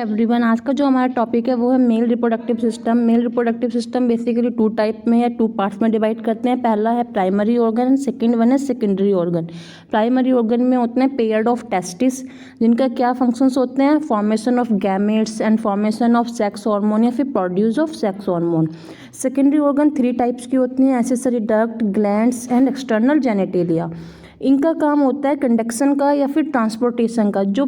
Everyone, आज का जो हमारा टॉपिक है वो है male reproductive system. Male reproductive system basically 2 type में या 2 पार्ट्स में डिवाइड करते हैं। पहला है primary organ and second one है सेकेंडरी ऑर्गन। प्राइमरी ऑर्गन में होते हैं पेयर्ड ऑफ टेस्टिस, जिनका क्या फंक्शंस होते हैं, formation of gametes and formation of sex hormone या फिर produce of sex hormone. Secondary organ 3 types की होती हैं, accessory duct, glands and external genitalia. इनका काम होता है कंडक्शन का या फिर ट्रांसपोर्टेशन का। जो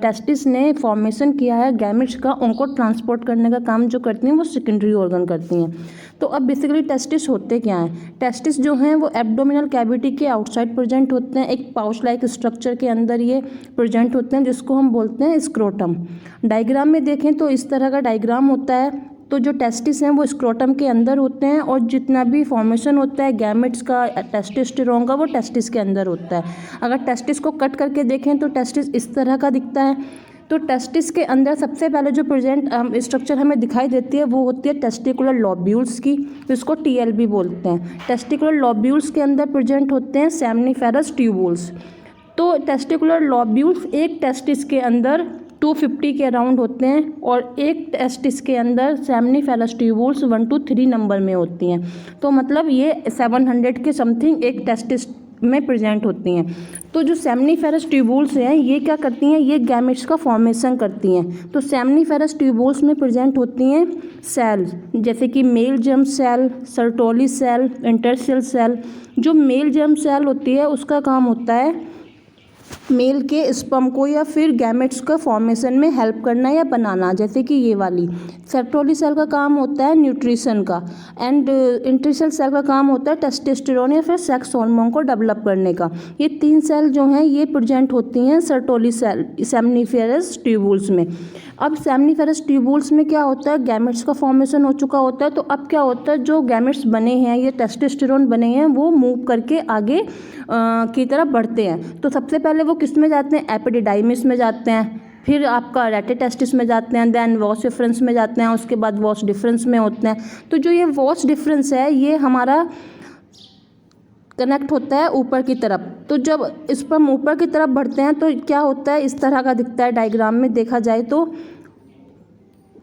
टेस्टिस ने फॉर्मेशन किया है गैमेट्स का, उनको ट्रांसपोर्ट करने का काम जो करती हैं वो सेकेंडरी ऑर्गन करती हैं। तो अब बेसिकली टेस्टिस होते क्या हैं? टेस्टिस जो हैं वो एब्डोमिनल कैविटी के आउटसाइड प्रेजेंट होते हैं, एक पाउच लाइक स्ट्रक्चर के अंदर ये प्रेजेंट होते हैं, जिसको हम बोलते हैं स्क्रोटम। डायग्राम में देखें तो इस तरह का डायग्राम होता है। तो जो टेस्टिस हैं वो स्क्रोटम के अंदर होते हैं और जितना भी फॉर्मेशन होता है गैमेट्स का, टेस्टोस्टेरोन का, वो टेस्टिस के अंदर होता है। अगर टेस्टिस को कट करके देखें तो टेस्टिस इस तरह का दिखता है। तो टेस्टिस के अंदर सबसे पहले जो प्रेजेंट स्ट्रक्चर हमें दिखाई देती है वो होती है टेस्टिकुलर लोब्यूल्स की, जिसको टीएलबी बोलते हैं। टेस्टिकुलर लोब्यूल्स के अंदर प्रेजेंट होते हैं सेमनीफेरस ट्यूबुल्स। तो टेस्टिकुलर लोब्यूल्स एक टेस्टिस के अंदर 250 के अराउंड होते हैं और एक टेस्टिस के अंदर सेमनीफेरस ट्यूबुल्स 1 to 3 नंबर में होती हैं। तो मतलब ये 700 के समथिंग एक टेस्टिस में प्रेजेंट होती हैं। तो जो सेमनीफेरस ट्यूबुल्स हैं ये क्या करती हैं, ये गैमेट्स का फॉर्मेशन करती हैं। तो सेमनीफेरस ट्यूबुल्स में प्रेजेंट होती हैं सेल, जैसे कि male germ cell, Sertoli cell, intercell cell. जो मेल जर्म सेल होती है उसका काम होता है मेल के स्पर्म को या फिर गैमेट्स का फॉर्मेशन में हेल्प करना या बनाना, जैसे कि ये वाली। सर्टोली सेल का काम होता है न्यूट्रिशन का एंड इंटरसेल सेल का काम होता है टेस्टोस्टेरोन या फिर सेक्स हार्मोन को डेवलप करने का। ये 3 सेल जो हैं ये प्रेजेंट होती हैं सर्टोली सेल सेमनीफेरस ट्यूबुल्स में। अब सेमनीफेरस ट्यूबुल्स में क्या होता है, गैमेट्स का फॉर्मेशन हो चुका होता है। तो अब क्या होता है, जो गैमेट्स बने हैं, ये टेस्टोस्टेरोन बने हैं, वो मूव करके आगे की तरफ बढ़ते हैं। तो सबसे पहले वो किस में जाते हैं, एपिडिडाइमिस में जाते हैं, फिर आपका रेटिटेस्टिस में जाते हैं, देन वॉस डिफरेंस में जाते हैं, उसके बाद वॉस डिफरेंस में होते हैं। तो जो ये वॉस डिफरेंस है ये हमारा कनेक्ट होता है ऊपर की तरफ। तो जब इस पर ऊपर की तरफ बढ़ते हैं तो क्या होता है, इस तरह का दिखता है डायग्राम में देखा जाए तो।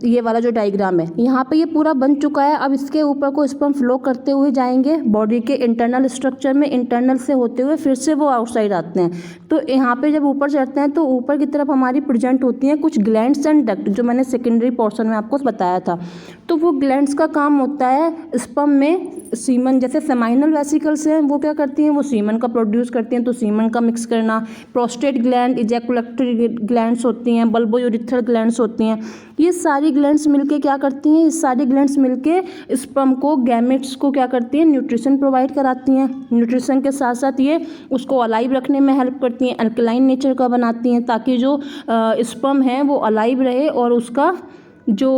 ये वाला जो डायग्राम है यहाँ पे ये पूरा बन चुका है। अब इसके ऊपर को स्पर्म फ्लो करते हुए जाएंगे बॉडी के इंटरनल स्ट्रक्चर में, इंटरनल से होते हुए फिर से वो आउटसाइड आते हैं। तो यहाँ पे जब ऊपर चढ़ते हैं तो ऊपर की तरफ हमारी प्रेजेंट होती हैं कुछ ग्लैंड्स एंड डक्ट, जो मैंने सेकेंडरी पोर्शन में आपको बताया था। तो वो ग्लैंड्स का काम होता है स्पर्म में सीमन, जैसे सेमाइनल वेसिकल्स हैं वो क्या करती हैं, वो सीमन का प्रोड्यूस करती हैं, तो सीमन का मिक्स करना। प्रोस्टेट ग्लैंड, इजैकुलेटरी ग्लैंड्स होती हैं, बल्बोयूरिथ्रल ग्लैंड्स होती हैं। ये सारी ग्लैंड्स मिलके क्या करती हैं, ये सारी ग्लैंड्स मिलके स्पर्म को, गैमेट्स को क्या करती हैं, न्यूट्रिशन प्रोवाइड कराती हैं। न्यूट्रिशन के साथ साथ ये उसको अलाइव रखने में हेल्प करती हैं, अल्कलाइन नेचर का बनाती हैं, ताकि जो स्पर्म है वो अलाइव रहे और उसका जो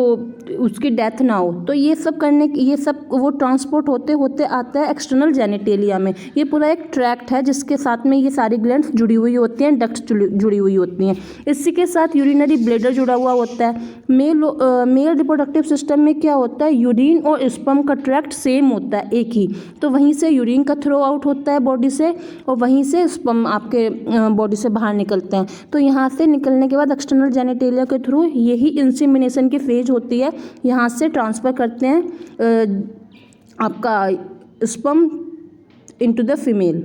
उसकी डेथ ना हो। तो ये सब करने, ये सब वो ट्रांसपोर्ट होते होते आता है एक्सटर्नल जेनिटेलिया में। ये पूरा एक ट्रैक्ट है जिसके साथ में ये सारी ग्लैंड्स जुड़ी हुई होती हैं, डक्ट्स जुड़ी हुई होती हैं। इसी के साथ यूरिनरी ब्लैडर जुड़ा हुआ होता है। मेल रिप्रोडक्टिव सिस्टम में क्या होता है, यूरिन और स्पर्म का ट्रैक्ट सेम होता है, एक ही। तो वहीं से यूरिन का थ्रो आउट होता है बॉडी से और वहीं से स्पर्म आपके बॉडी से बाहर निकलते हैं। तो यहाँ से निकलने के बाद एक्सटर्नल जेनिटेलिया के थ्रू यही इंसेमिनेशन की फेज होती है, यहाँ से ट्रांसफ़र करते हैं आपका sperm into the female.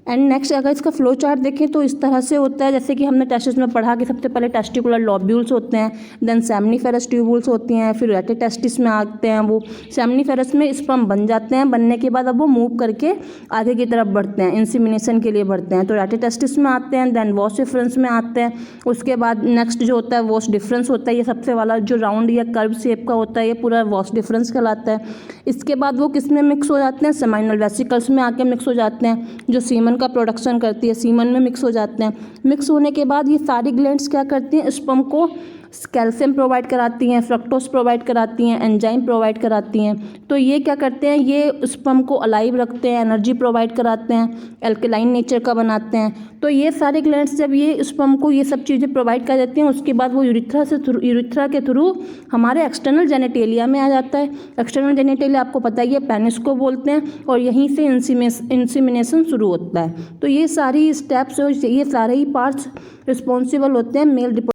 And next अगर इसका फ्लो चार्ट देखें तो इस तरह से होता है, जैसे कि हमने टेस्टिस में पढ़ा कि सबसे पहले टेस्टिकुलर लोब्यूल्स होते हैं, देन सेमनीफेरस ट्यूबुल्स होती हैं, फिर रेटिटेस्टिस में आते हैं। वो सेमनीफेरस में स्पर्म बन जाते हैं, बनने के बाद अब वो मूव करके आगे की तरफ बढ़ते हैं, इंसेमिनेशन के लिए बढ़ते हैं। तो रेटिटेस्टिस में आते हैं, देन वॉस डिफरेंस में आते हैं। उसके बाद नेक्स्ट जो होता है वॉस डिफरेंस होता है, ये सबसे वाला जो राउंड या कर्व शेप का होता है ये पूरा वॉस डिफरेंस कहलाता है। इसके बाद वो किस में मिक्स हो जाते हैं, सेमाइनल वेसिकल्स में आके मिक्स हो जाते हैं, जो सीमन का प्रोडक्शन करती है, सीमन में मिक्स हो जाते हैं। मिक्स होने के बाद ये सारी ग्लैंड्स क्या करती हैं, स्पर्म को कैल्शियम प्रोवाइड कराती हैं, फ्रक्टोज प्रोवाइड कराती हैं, एंजाइम प्रोवाइड कराती हैं। तो ये क्या करते हैं, ये स्पर्म को अलाइव रखते हैं, एनर्जी प्रोवाइड कराते हैं, एल्कलाइन नेचर का बनाते हैं। तो ये सारे ग्लैंड्स जब ये स्पर्म को ये सब चीज़ें प्रोवाइड कर देती हैं, उसके बाद वो यूरिथ्रा के थ्रू हमारे एक्सटर्नल जेनिटेलिया में आ जाता है। एक्सटर्नल जेनिटेलिया आपको पता ही है, पेनिस को बोलते हैं, और यहीं से इंसीमिनेशन शुरू होता है। तो ये सारी स्टेप्स और ये सारे ही पार्ट्स रिस्पॉन्सिबल होते हैं मेल